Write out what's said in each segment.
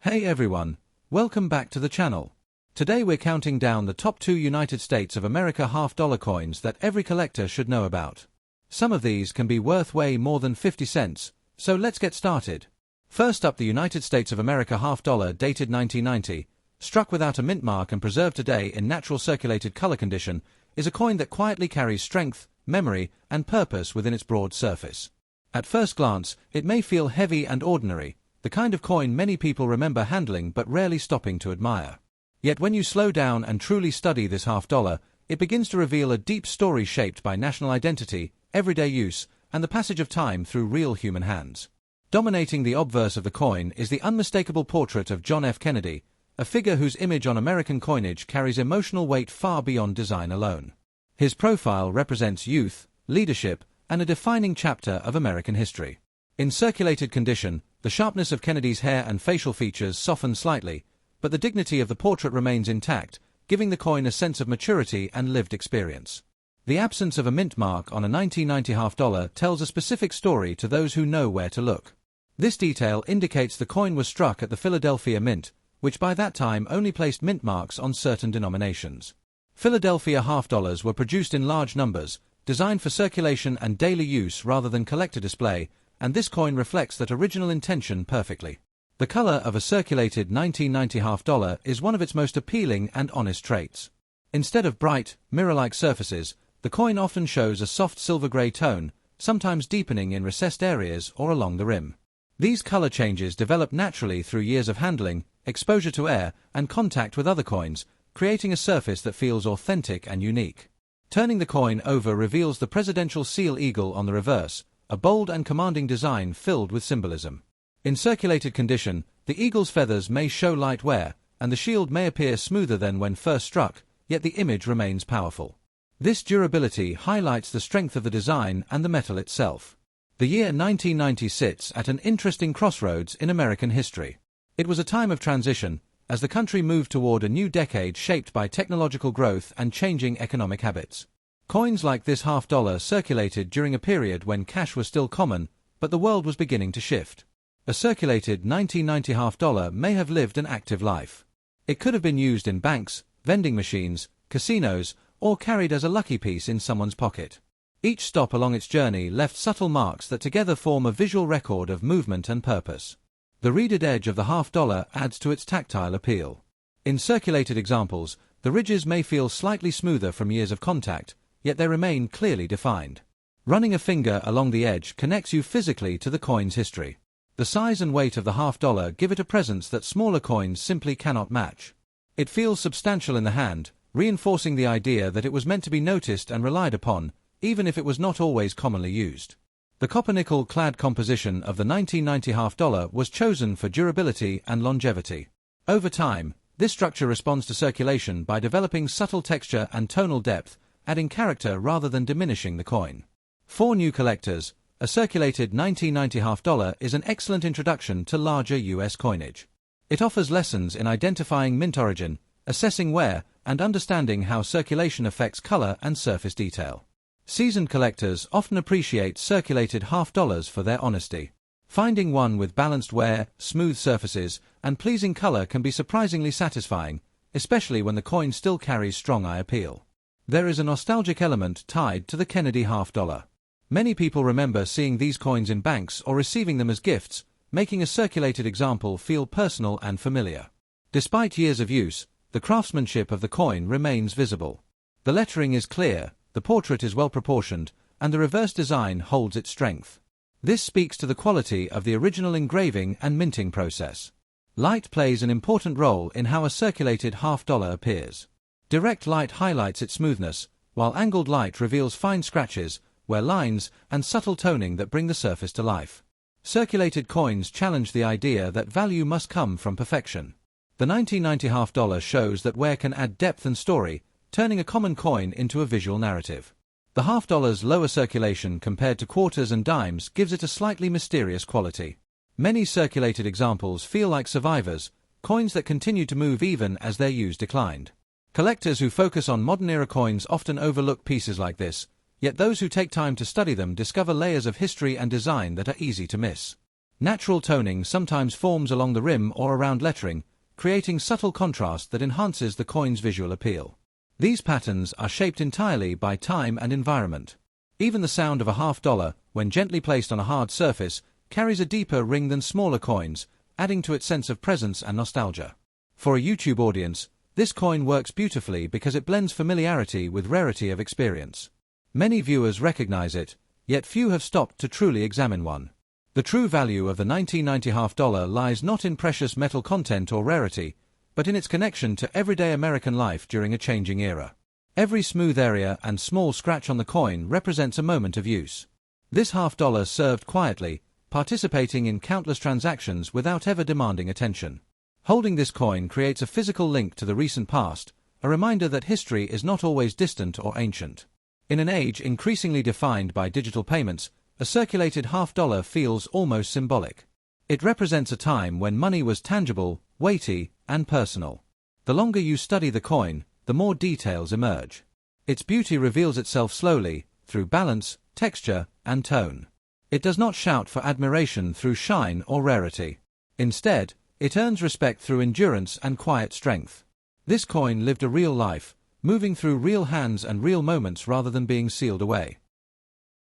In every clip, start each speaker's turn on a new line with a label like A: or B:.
A: Hey everyone, welcome back to the channel. Today we're counting down the top 2 United States of America half-dollar coins that every collector should know about. Some of these can be worth way more than 50 cents, so let's get started. First up, the United States of America half-dollar dated 1990, struck without a mint mark and preserved today in natural circulated color condition, is a coin that quietly carries strength, memory, and purpose within its broad surface. At first glance, it may feel heavy and ordinary, the kind of coin many people remember handling but rarely stopping to admire. Yet when you slow down and truly study this half-dollar, it begins to reveal a deep story shaped by national identity, everyday use, and the passage of time through real human hands. Dominating the obverse of the coin is the unmistakable portrait of John F. Kennedy, a figure whose image on American coinage carries emotional weight far beyond design alone. His profile represents youth, leadership, and a defining chapter of American history. In circulated condition, the sharpness of Kennedy's hair and facial features soften slightly, but the dignity of the portrait remains intact, giving the coin a sense of maturity and lived experience. The absence of a mint mark on a 1990 half-dollar tells a specific story to those who know where to look. This detail indicates the coin was struck at the Philadelphia Mint, which by that time only placed mint marks on certain denominations. Philadelphia half-dollars were produced in large numbers, designed for circulation and daily use rather than collector display, and this coin reflects that original intention perfectly. The color of a circulated 1990 half-dollar is one of its most appealing and honest traits. Instead of bright, mirror-like surfaces, the coin often shows a soft silver-gray tone, sometimes deepening in recessed areas or along the rim. These color changes develop naturally through years of handling, exposure to air, and contact with other coins, creating a surface that feels authentic and unique. Turning the coin over reveals the presidential seal eagle on the reverse, a bold and commanding design filled with symbolism. In circulated condition, the eagle's feathers may show light wear, and the shield may appear smoother than when first struck, yet the image remains powerful. This durability highlights the strength of the design and the metal itself. The year 1990 sits at an interesting crossroads in American history. It was a time of transition, as the country moved toward a new decade shaped by technological growth and changing economic habits. Coins like this half-dollar circulated during a period when cash was still common, but the world was beginning to shift. A circulated 1990 half-dollar may have lived an active life. It could have been used in banks, vending machines, casinos, or carried as a lucky piece in someone's pocket. Each stop along its journey left subtle marks that together form a visual record of movement and purpose. The reeded edge of the half-dollar adds to its tactile appeal. In circulated examples, the ridges may feel slightly smoother from years of contact, yet they remain clearly defined. Running a finger along the edge connects you physically to the coin's history. The size and weight of the half-dollar give it a presence that smaller coins simply cannot match. It feels substantial in the hand, reinforcing the idea that it was meant to be noticed and relied upon, even if it was not always commonly used. The copper-nickel-clad composition of the 1990 half-dollar was chosen for durability and longevity. Over time, this structure responds to circulation by developing subtle texture and tonal depth, adding character rather than diminishing the coin. For new collectors, a circulated 1990 half-dollar is an excellent introduction to larger US coinage. It offers lessons in identifying mint origin, assessing wear, and understanding how circulation affects color and surface detail. Seasoned collectors often appreciate circulated half-dollars for their honesty. Finding one with balanced wear, smooth surfaces, and pleasing color can be surprisingly satisfying, especially when the coin still carries strong eye appeal. There is a nostalgic element tied to the Kennedy half-dollar. Many people remember seeing these coins in banks or receiving them as gifts, making a circulated example feel personal and familiar. Despite years of use, the craftsmanship of the coin remains visible. The lettering is clear, the portrait is well proportioned, and the reverse design holds its strength. This speaks to the quality of the original engraving and minting process. Light plays an important role in how a circulated half-dollar appears. Direct light highlights its smoothness, while angled light reveals fine scratches, wear lines, and subtle toning that bring the surface to life. Circulated coins challenge the idea that value must come from perfection. The 1990 half-dollar shows that wear can add depth and story, turning a common coin into a visual narrative. The half-dollar's lower circulation compared to quarters and dimes gives it a slightly mysterious quality. Many circulated examples feel like survivors, coins that continue to move even as their use declined. Collectors who focus on modern-era coins often overlook pieces like this, yet those who take time to study them discover layers of history and design that are easy to miss. Natural toning sometimes forms along the rim or around lettering, creating subtle contrast that enhances the coin's visual appeal. These patterns are shaped entirely by time and environment. Even the sound of a $half, when gently placed on a hard surface, carries a deeper ring than smaller coins, adding to its sense of presence and nostalgia. For a YouTube audience, this coin works beautifully because it blends familiarity with rarity of experience. Many viewers recognize it, yet few have stopped to truly examine one. The true value of the 1990 $half lies not in precious metal content or rarity, but in its connection to everyday American life during a changing era. Every smooth area and small scratch on the coin represents a moment of use. This $half served quietly, participating in countless transactions without ever demanding attention. Holding this coin creates a physical link to the recent past, a reminder that history is not always distant or ancient. In an age increasingly defined by digital payments, a circulated $half feels almost symbolic. It represents a time when money was tangible, weighty, and personal. The longer you study the coin, the more details emerge. Its beauty reveals itself slowly, through balance, texture, and tone. It does not shout for admiration through shine or rarity. Instead, it earns respect through endurance and quiet strength. This coin lived a real life, moving through real hands and real moments rather than being sealed away.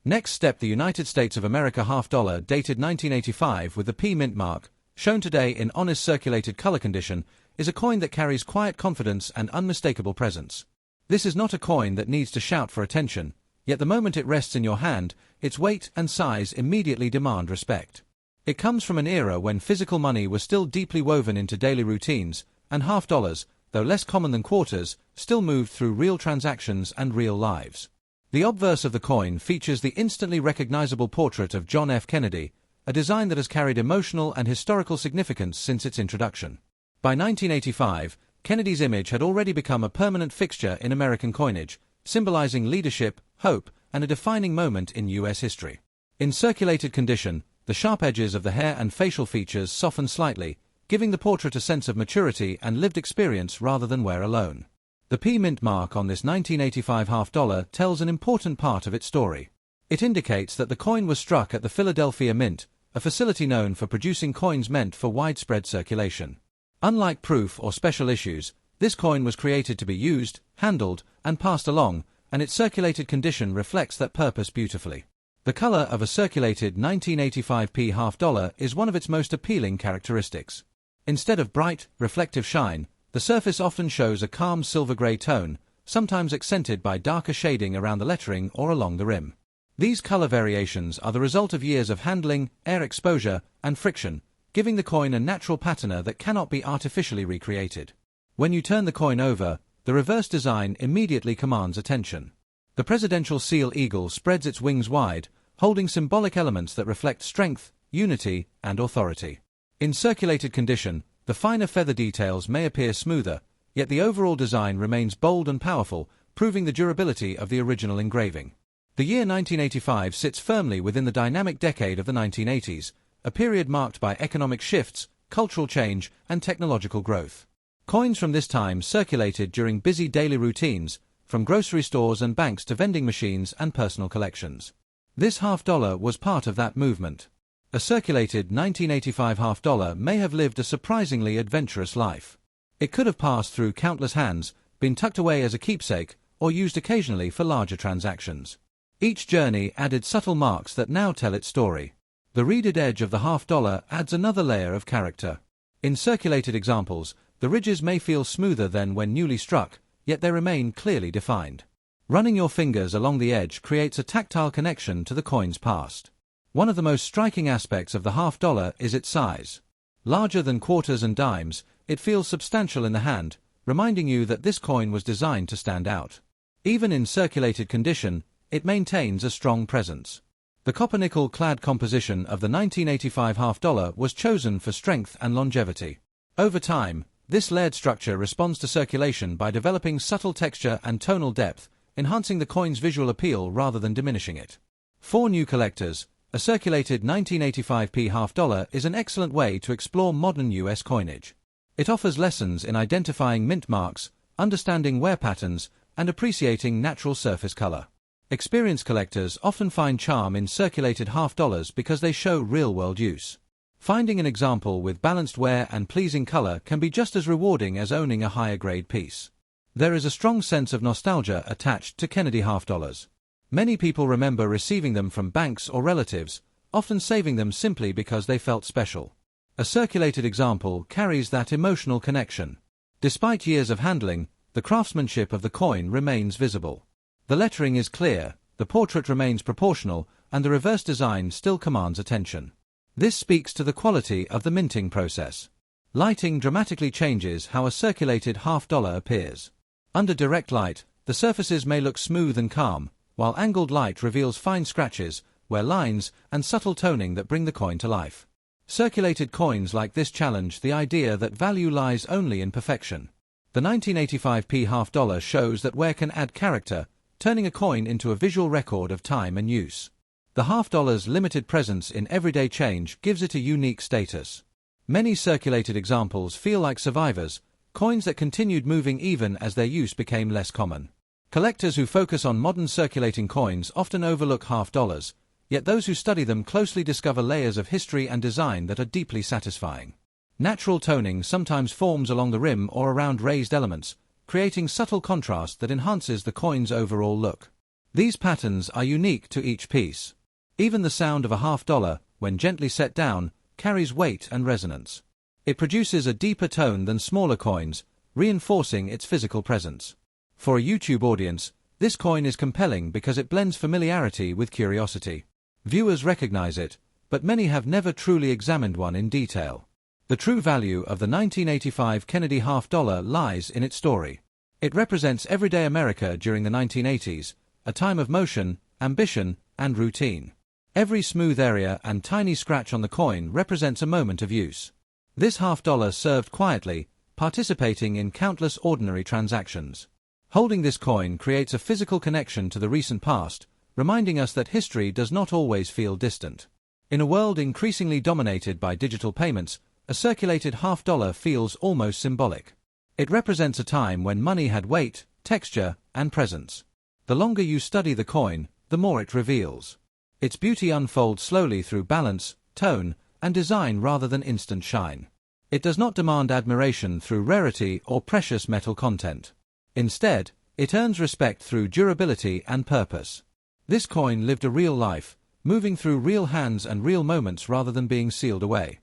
A: Next step, the United States of America $half dated 1985 with the P mint mark, shown today in honest circulated color condition, is a coin that carries quiet confidence and unmistakable presence. This is not a coin that needs to shout for attention, yet the moment it rests in your hand, its weight and size immediately demand respect. It comes from an era when physical money was still deeply woven into daily routines, and $half, though less common than quarters, still moved through real transactions and real lives. The obverse of the coin features the instantly recognizable portrait of John F. Kennedy, a design that has carried emotional and historical significance since its introduction. By 1985, Kennedy's image had already become a permanent fixture in American coinage, symbolizing leadership, hope, and a defining moment in U.S. history. In circulated condition, the sharp edges of the hair and facial features soften slightly, giving the portrait a sense of maturity and lived experience rather than wear alone. The P mint mark on this 1985 $half tells an important part of its story. It indicates that the coin was struck at the Philadelphia Mint, a facility known for producing coins meant for widespread circulation. Unlike proof or special issues, this coin was created to be used, handled, and passed along, and its circulated condition reflects that purpose beautifully. The color of a circulated 1985 P $half is one of its most appealing characteristics. Instead of bright, reflective shine, the surface often shows a calm silver-gray tone, sometimes accented by darker shading around the lettering or along the rim. These color variations are the result of years of handling, air exposure, and friction, giving the coin a natural patina that cannot be artificially recreated. When you turn the coin over, the reverse design immediately commands attention. The presidential seal eagle spreads its wings wide, holding symbolic elements that reflect strength, unity, and authority. In circulated condition, the finer feather details may appear smoother, yet the overall design remains bold and powerful, proving the durability of the original engraving. The year 1985 sits firmly within the dynamic decade of the 1980s, a period marked by economic shifts, cultural change, and technological growth. Coins from this time circulated during busy daily routines, from grocery stores and banks to vending machines and personal collections. This $half was part of that movement. A circulated 1985 $half may have lived a surprisingly adventurous life. It could have passed through countless hands, been tucked away as a keepsake, or used occasionally for larger transactions. Each journey added subtle marks that now tell its story. The reeded edge of the $half adds another layer of character. In circulated examples, the ridges may feel smoother than when newly struck, yet they remain clearly defined. Running your fingers along the edge creates a tactile connection to the coin's past. One of the most striking aspects of the $half is its size. Larger than quarters and dimes, it feels substantial in the hand, reminding you that this coin was designed to stand out. Even in circulated condition, it maintains a strong presence. The copper-nickel-clad composition of the 1985 $half was chosen for strength and longevity. Over time, this layered structure responds to circulation by developing subtle texture and tonal depth, enhancing the coin's visual appeal rather than diminishing it. For new collectors, a circulated 1985 P $half is an excellent way to explore modern U.S. coinage. It offers lessons in identifying mint marks, understanding wear patterns, and appreciating natural surface color. Experienced collectors often find charm in circulated $half because they show real-world use. Finding an example with balanced wear and pleasing color can be just as rewarding as owning a higher-grade piece. There is a strong sense of nostalgia attached to Kennedy half dollars. Many people remember receiving them from banks or relatives, often saving them simply because they felt special. A circulated example carries that emotional connection. Despite years of handling, the craftsmanship of the coin remains visible. The lettering is clear, the portrait remains proportional, and the reverse design still commands attention. This speaks to the quality of the minting process. Lighting dramatically changes how a circulated half-dollar appears. Under direct light, the surfaces may look smooth and calm, while angled light reveals fine scratches, wear lines, and subtle toning that bring the coin to life. Circulated coins like this challenge the idea that value lies only in perfection. The 1985p half-dollar shows that wear can add character, turning a coin into a visual record of time and use. The half-dollar's limited presence in everyday change gives it a unique status. Many circulated examples feel like survivors, coins that continued moving even as their use became less common. Collectors who focus on modern circulating coins often overlook half-dollars, yet those who study them closely discover layers of history and design that are deeply satisfying. Natural toning sometimes forms along the rim or around raised elements, creating subtle contrast that enhances the coin's overall look. These patterns are unique to each piece. Even the sound of a half-dollar, when gently set down, carries weight and resonance. It produces a deeper tone than smaller coins, reinforcing its physical presence. For a YouTube audience, this coin is compelling because it blends familiarity with curiosity. Viewers recognize it, but many have never truly examined one in detail. The true value of the 1985 Kennedy half-dollar lies in its story. It represents everyday America during the 1980s, a time of motion, ambition, and routine. Every smooth area and tiny scratch on the coin represents a moment of use. This half-dollar served quietly, participating in countless ordinary transactions. Holding this coin creates a physical connection to the recent past, reminding us that history does not always feel distant. In a world increasingly dominated by digital payments, a circulated half-dollar feels almost symbolic. It represents a time when money had weight, texture, and presence. The longer you study the coin, the more it reveals. Its beauty unfolds slowly through balance, tone, and design rather than instant shine. It does not demand admiration through rarity or precious metal content. Instead, it earns respect through durability and purpose. This coin lived a real life, moving through real hands and real moments rather than being sealed away.